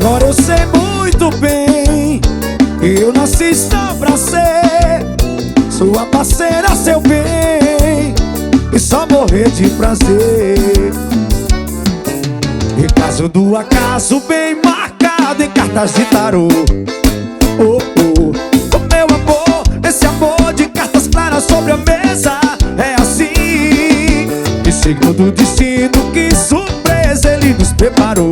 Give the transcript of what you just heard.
Agora eu sei muito bem que eu nasci só pra ser sua parceira, seu bem, e só morrer de prazer. Em caso do acaso bem marcado em cartas de tarô. Oh, oh, oh, meu amor, esse amor de cartas claras sobre a mesa é assim. E segundo o destino, que surpresa ele nos preparou.